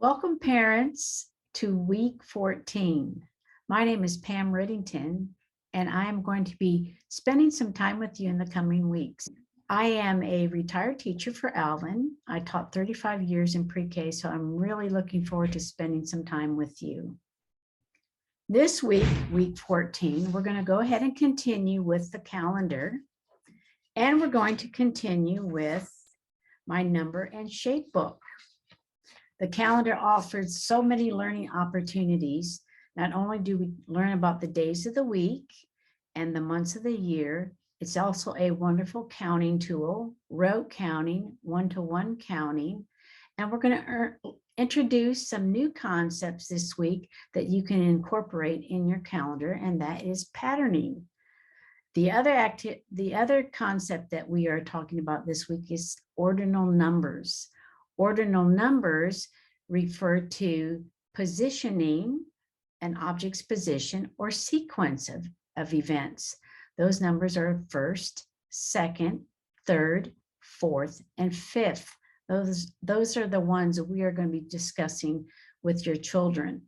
Welcome, parents, to week 14. My name is Pam Riddington, and I am going to be spending some time with you in the coming weeks. I am a retired teacher for Alvin. I taught 35 years in pre-K, so I'm really looking forward to spending some time with you. This week, week 14, we're going to go ahead and continue with the calendar, and we're going to continue with my number and shape book. The calendar offers so many learning opportunities. Not only do we learn about the days of the week and the months of the year, it's also a wonderful counting tool, rote counting, one-to-one counting. And we're going to introduce some new concepts this week that you can incorporate in your calendar, and that is patterning. The other concept that we are talking about this week is ordinal numbers. Ordinal numbers refer to positioning an object's position or sequence of events. Those numbers are first, second, third, fourth, and fifth. Those are the ones that we are going to be discussing with your children.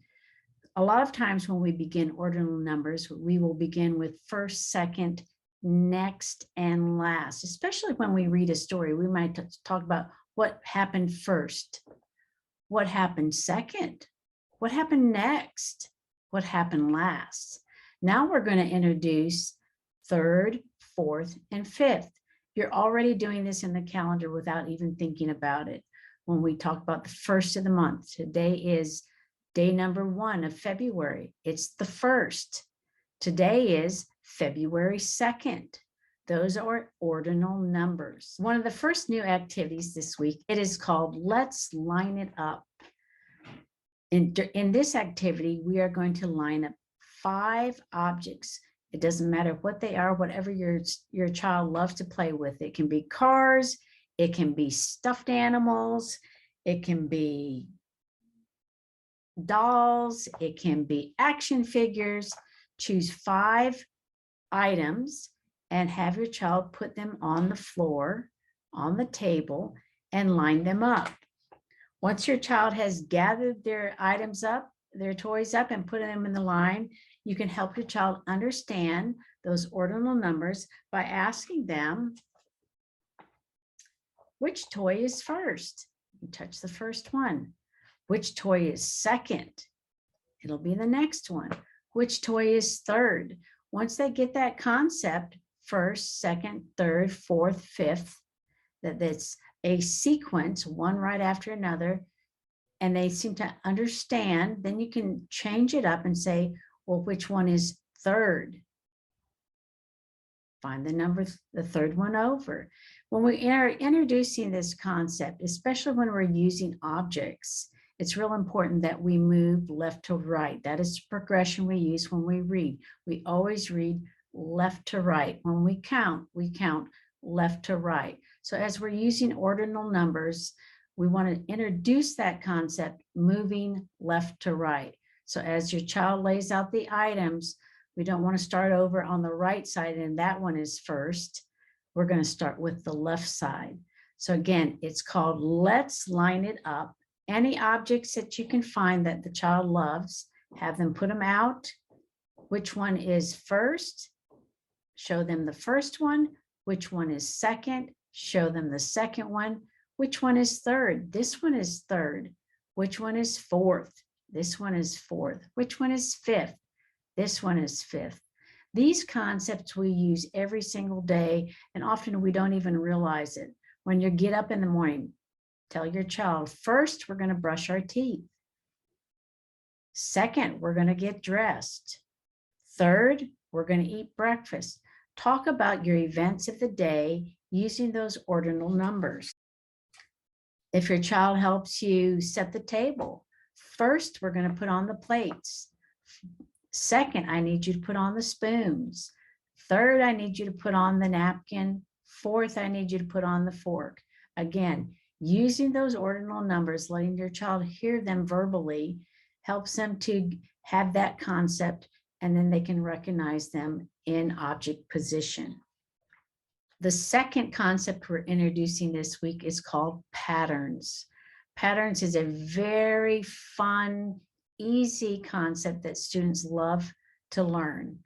A lot of times when we begin ordinal numbers, we will begin with first, second, next, and last. Especially when we read a story, we might talk about what happened first, what happened second, what happened next, what happened last. Now we're going to introduce third, fourth, and fifth. You're already doing this in the calendar without even thinking about it. When we talk about the first of the month, today is day number 1 of February. It's the first. Today is February 2nd. Those are ordinal numbers. One of the first new activities this week, it is called Let's Line It Up. In this activity, we are going to line up 5 objects. It doesn't matter what they are, whatever your child loves to play with. It can be cars, it can be stuffed animals, it can be dolls, it can be action figures. Choose 5 items and have your child put them on the floor, on the table, and line them up. Once your child has gathered their items up, their toys up, and put them in the line, you can help your child understand those ordinal numbers by asking them, which toy is first? You touch the first one. Which toy is second? It'll be the next one. Which toy is third? Once they get that concept, first, second, third, fourth, fifth, that's a sequence, one right after another, and they seem to understand, then you can change it up and say, well, which one is third? Find the number, the third one over. When we are introducing this concept, especially when we're using objects, it's real important that we move left to right. That is the progression we use when we read. We always read left to right. When we count left to right. So as we're using ordinal numbers, we want to introduce that concept, moving left to right. So as your child lays out the items, we don't want to start over on the right side and that one is first. We're going to start with the left side. So again, it's called Let's Line It Up. Any objects that you can find that the child loves, have them put them out. Which one is first? Show them the first one. Which one is second? Show them the second one. Which one is third? This one is third. Which one is fourth? This one is fourth. Which one is fifth? This one is fifth. These concepts we use every single day, and often we don't even realize it. When you get up in the morning, tell your child, first, we're going to brush our teeth. Second, we're going to get dressed. Third, we're going to eat breakfast. Talk about your events of the day using those ordinal numbers. If your child helps you set the table, first, we're going to put on the plates. Second, I need you to put on the spoons. Third, I need you to put on the napkin. Fourth, I need you to put on the fork. Again, using those ordinal numbers, letting your child hear them verbally, helps them to have that concept, and then they can recognize them in object position. The second concept we're introducing this week is called patterns. Patterns is a very fun, easy concept that students love to learn.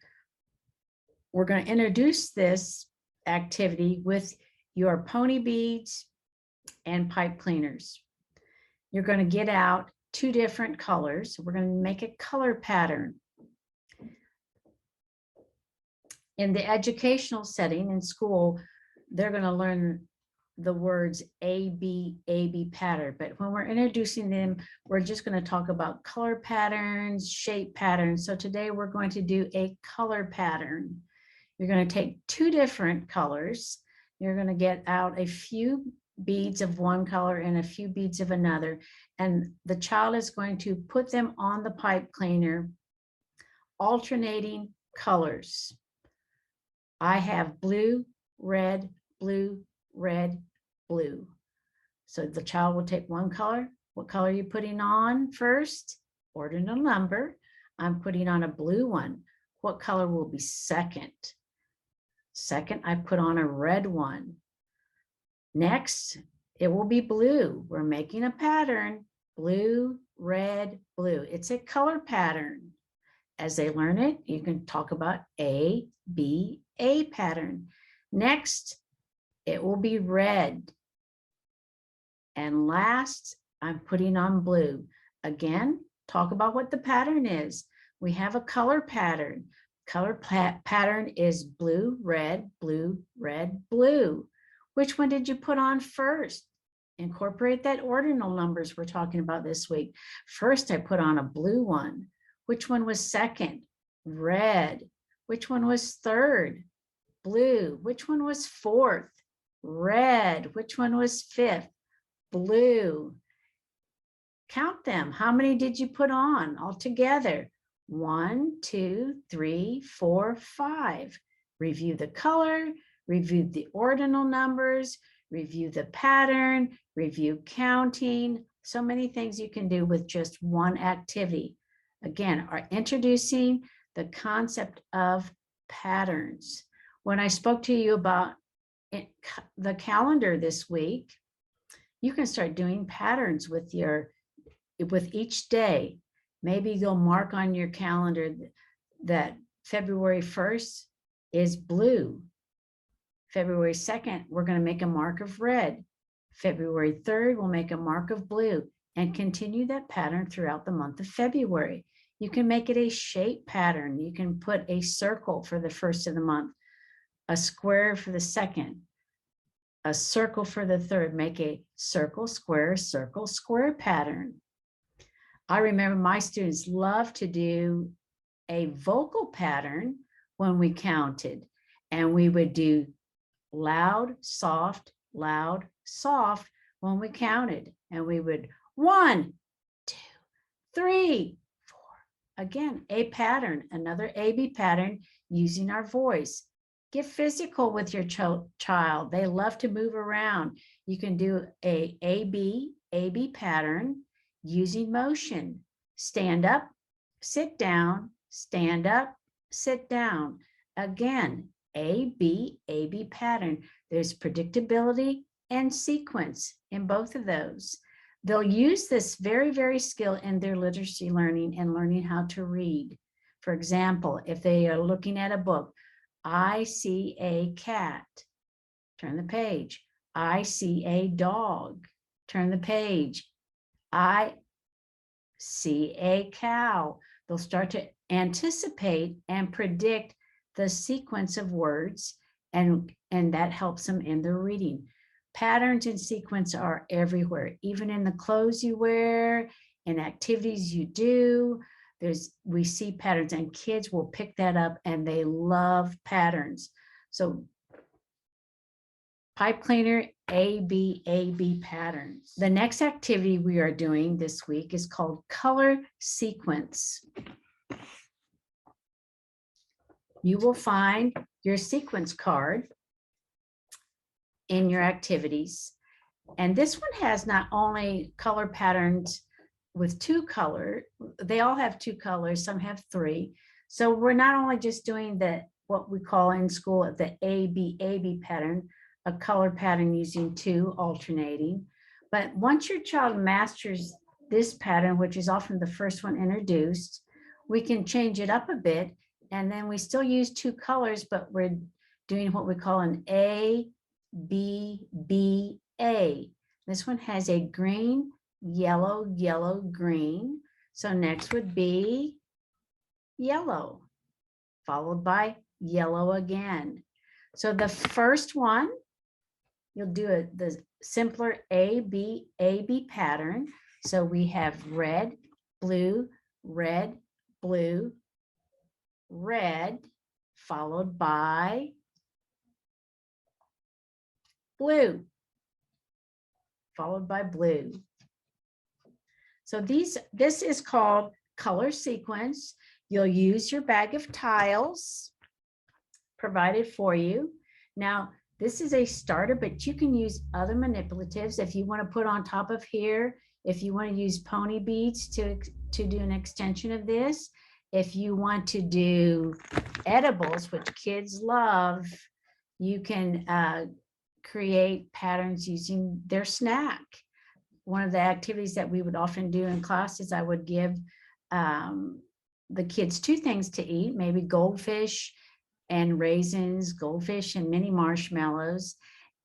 We're going to introduce this activity with your pony beads and pipe cleaners. You're going to get out 2 different colors. We're going to make a color pattern. In the educational setting in school, they're going to learn the words A, B pattern. But when we're introducing them, we're just going to talk about color patterns, shape patterns. So today we're going to do a color pattern. You're going to take 2 different colors. You're going to get out a few beads of one color and a few beads of another. And the child is going to put them on the pipe cleaner, alternating colors. I have blue, red, blue, red, blue. So the child will take one color. What color are you putting on first? Ordinal number. I'm putting on a blue one. What color will be second? Second, I put on a red one. Next, it will be blue. We're making a pattern. Blue, red, blue. It's a color pattern. As they learn it, you can talk about A, B, A pattern. Next, it will be red. And last, I'm putting on blue. Again, talk about what the pattern is. We have a color pattern. Color pattern is blue, red, blue, red, blue. Which one did you put on first? Incorporate that ordinal numbers we're talking about this week. First, I put on a blue one. Which one was second? Red. Which one was third? Blue. Which one was fourth? Red. Which one was fifth? Blue. Count them. How many did you put on altogether? 1, 2, 3, 4, 5. Review the color, review the ordinal numbers, review the pattern, review counting. So many things you can do with just one activity. Again, are introducing the concept of patterns. When I spoke to you about the calendar this week, you can start doing patterns with each day. Maybe you'll mark on your calendar that February 1st is blue. February 2nd, we're going to make a mark of red. February 3rd, we'll make a mark of blue, and continue that pattern throughout the month of February. You can make it a shape pattern. You can put a circle for the first of the month, a square for the second, a circle for the third. Make a circle, square pattern. I remember my students loved to do a vocal pattern when we counted, and we would do loud, soft, when we counted, and we would 1, 2, 3, 4. Again, a pattern, another A-B pattern using our voice. Get physical with your child. They love to move around. You can do a A-B pattern using motion. Stand up, sit down, stand up, sit down. Again, A-B pattern. There's predictability and sequence in both of those. They'll use this very skill in their literacy learning and learning how to read. For example, if they are looking at a book, I see a cat, turn the page. I see a dog, turn the page. I see a cow. They'll start to anticipate and predict the sequence of words, and that helps them in their reading. Patterns and sequence are everywhere, even in the clothes you wear, in activities you do. We see patterns, and kids will pick that up, and they love patterns. So pipe cleaner, A-B patterns. The next activity we are doing this week is called color sequence. You will find your sequence card in your activities. And this one has not only color patterns with 2 colors, they all have 2 colors, some have 3. So we're not only just doing what we call in school the A-B pattern, a color pattern using 2 alternating, But once your child masters this pattern, which is often the first one introduced, we can change it up a bit. And then we still use two colors, but we're doing what we call an A, B, B, A. This one has a green, yellow, yellow, green. So next would be yellow, followed by yellow again. So the first one, you'll do the simpler A, B pattern. So we have red, blue, red, blue, red, followed by blue, followed by blue. So this is called color sequence. You'll use your bag of tiles provided for you. Now, this is a starter, but you can use other manipulatives if you want to put on top of here, if you want to use pony beads to do an extension of this. If you want to do edibles, which kids love, you can create patterns using their snack. One of the activities that we would often do in class is I would give the kids two things to eat, maybe goldfish and raisins, goldfish and mini marshmallows,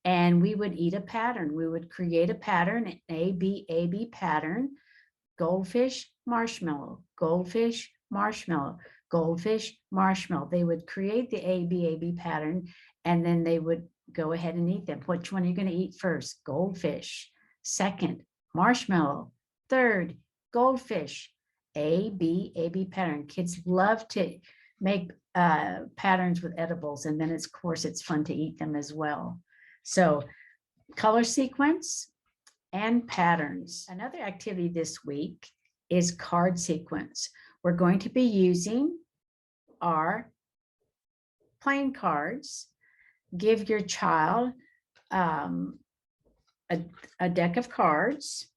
and we would eat a pattern. We would create a pattern, an A, B pattern, goldfish, marshmallow, goldfish, marshmallow, goldfish, marshmallow. They would create the A, B pattern, and then they would go ahead and eat them. Which one are you going to eat first? Goldfish. Second, marshmallow. Third, goldfish. A, B pattern. Kids love to make patterns with edibles, and then of course it's fun to eat them as well. So color sequence and patterns. Another activity this week is card sequence. We're going to be using our playing cards. Give your child a deck of cards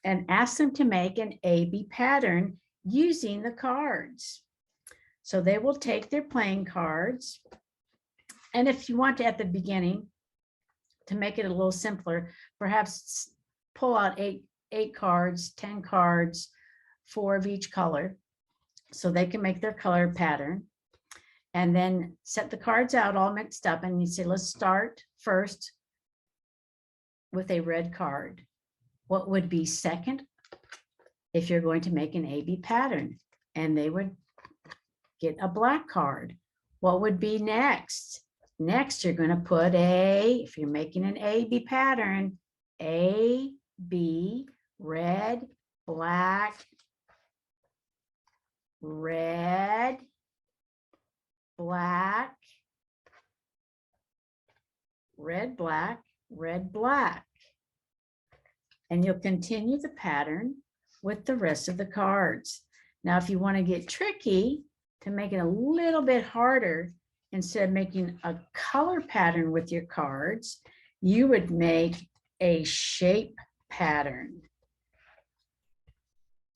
and ask them to make an A-B pattern using the cards. So they will take their playing cards, and if you want to, at the beginning, to make it a little simpler, perhaps pull out eight cards, 10 cards, 4 of each color, so they can make their color pattern. And then set the cards out all mixed up, and you say, let's start first with a red card. What would be second if you're going to make an A-B pattern? And they would get a black card. What would be next? Next, you're going to put if you're making an A-B pattern, A, B, red, black, red, black, red, black, red, black. And you'll continue the pattern with the rest of the cards. Now, if you want to get tricky, to make it a little bit harder, instead of making a color pattern with your cards, you would make a shape pattern.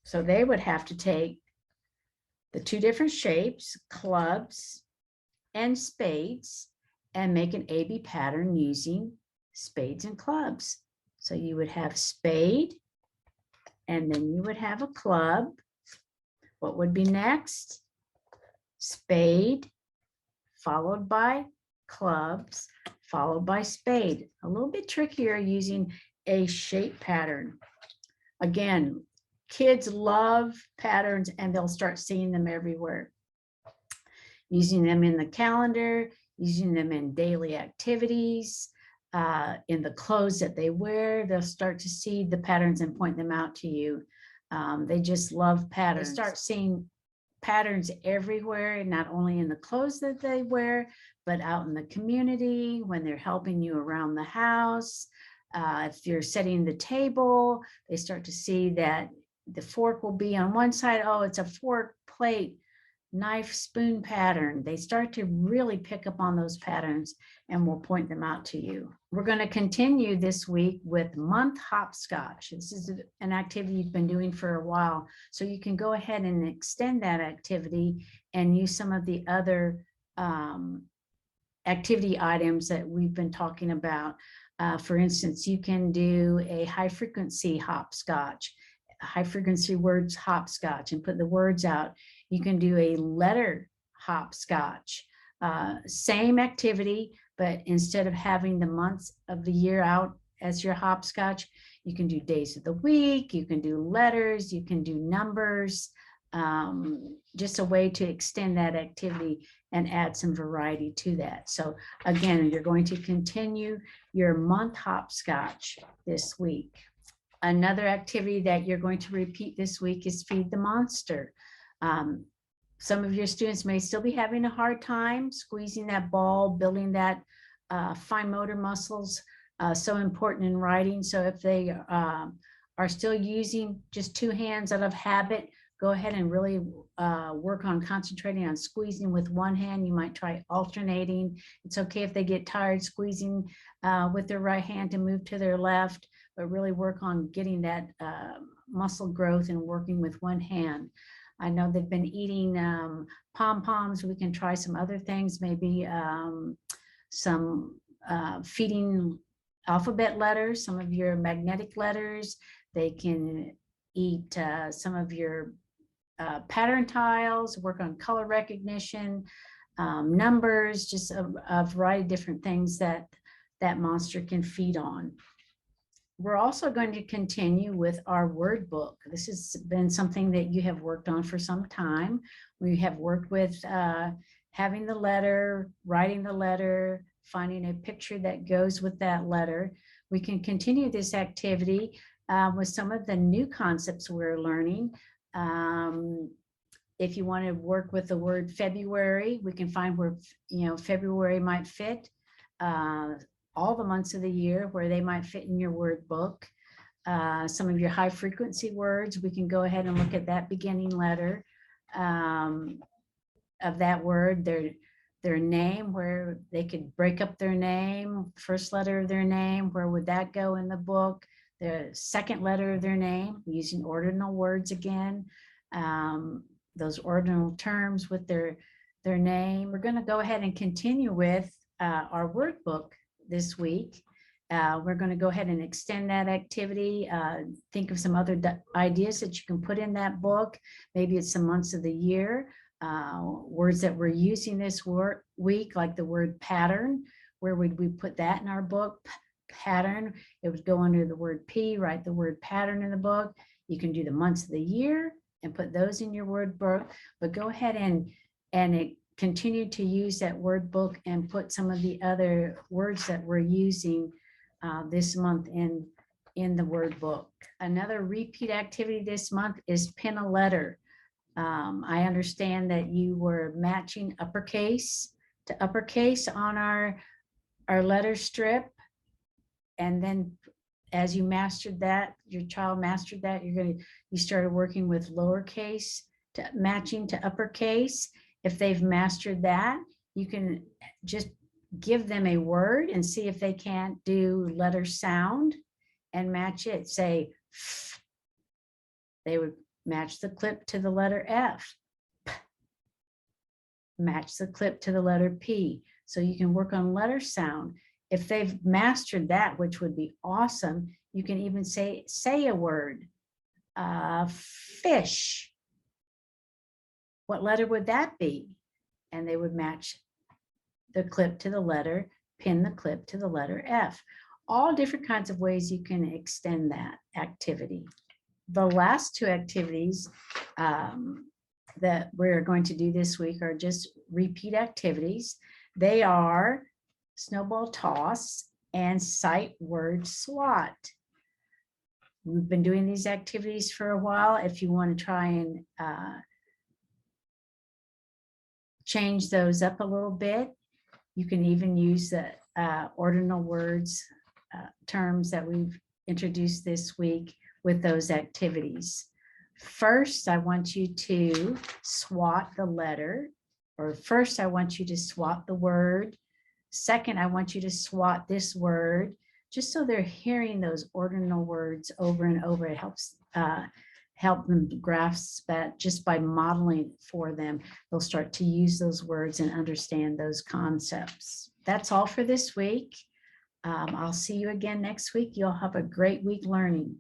So they would have to take the two different shapes, clubs and spades, and make an A-B pattern using spades and clubs. So you would have spade, and then you would have a club. What would be next? Spade, followed by clubs, followed by spade. A little bit trickier using a shape pattern. Again, kids love patterns, and they'll start seeing them everywhere. Using them in the calendar, using them in daily activities, in the clothes that they wear. They'll start to see the patterns and point them out to you. They just love patterns. They start seeing patterns everywhere, not only in the clothes that they wear, but out in the community, when they're helping you around the house. If you're setting the table, they start to see that the fork will be on one side. Oh, it's a fork, plate, knife, spoon pattern. They start to really pick up on those patterns, and we'll point them out to you. We're going to continue this week with month hopscotch. This is an activity you've been doing for a while, so you can go ahead and extend that activity and use some of the other activity items that we've been talking about. For instance, you can do a high frequency hopscotch, high frequency words hopscotch, and put the words out. You can do a letter hopscotch. Same activity, but instead of having the months of the year out as your hopscotch, you can do days of the week, you can do letters, you can do numbers, just a way to extend that activity and add some variety to that. So again, you're going to continue your month hopscotch this week. Another activity that you're going to repeat this week is Feed the Monster. Some of your students may still be having a hard time squeezing that ball, building that fine motor muscles, so important in writing. So if they are still using just two hands out of habit, go ahead and really work on concentrating on squeezing with one hand. You might try alternating. It's okay if they get tired squeezing with their right hand to move to their left, but really work on getting that muscle growth and working with one hand. I know they've been eating pom-poms. We can try some other things, maybe some feeding alphabet letters, some of your magnetic letters. They can eat some of your pattern tiles, work on color recognition, numbers, just a variety of different things that that monster can feed on. We're also going to continue with our word book. This has been something that you have worked on for some time. We have worked with having the letter, writing the letter, finding a picture that goes with that letter. We can continue this activity with some of the new concepts we're learning. If you want to work with the word February, we can find where February might fit. All the months of the year where they might fit in your word book. Some of your high frequency words, we can go ahead and look at that beginning letter of that word, their name, where they could break up their name, first letter of their name, where would that go in the book? The second letter of their name, using ordinal words again, those ordinal terms with their name. We're going to go ahead and continue with our word book this week. We're going to go ahead and extend that activity. Think of some other ideas that you can put in that book. Maybe it's some months of the year. Words that we're using this week, like the word pattern. Where would we put that in our book? Pattern. It would go under the word P, write the word pattern in the book. You can do the months of the year and put those in your word book, but go ahead and continue to use that word book and put some of the other words that we're using this month in the word book. Another repeat activity this month is pin a letter. I understand that you were matching uppercase to uppercase on our letter strip. And then as you mastered that, your child mastered that, you started working with lowercase to matching to uppercase. If they've mastered that, you can just give them a word and see if they can't do letter sound and match it. Say, they would match the clip to the letter F, match the clip to the letter P. So you can work on letter sound. If they've mastered that, which would be awesome, you can even say a word, fish. What letter would that be? And they would match the clip to the letter, pin the clip to the letter F. All different kinds of ways you can extend that activity. The last two activities that we're going to do this week are just repeat activities. They are snowball toss and sight word SWAT. We've been doing these activities for a while. If you want to try and change those up a little bit, you can even use the ordinal words terms that we've introduced this week with those activities. First, I want you to SWAT the letter, or first I want you to SWAT the word. Second, I want you to SWAT this word, just so they're hearing those ordinal words over and over. It helps help them grasp that just by modeling for them. They'll start to use those words and understand those concepts. That's all for this week. I'll see you again next week. You'll have a great week learning.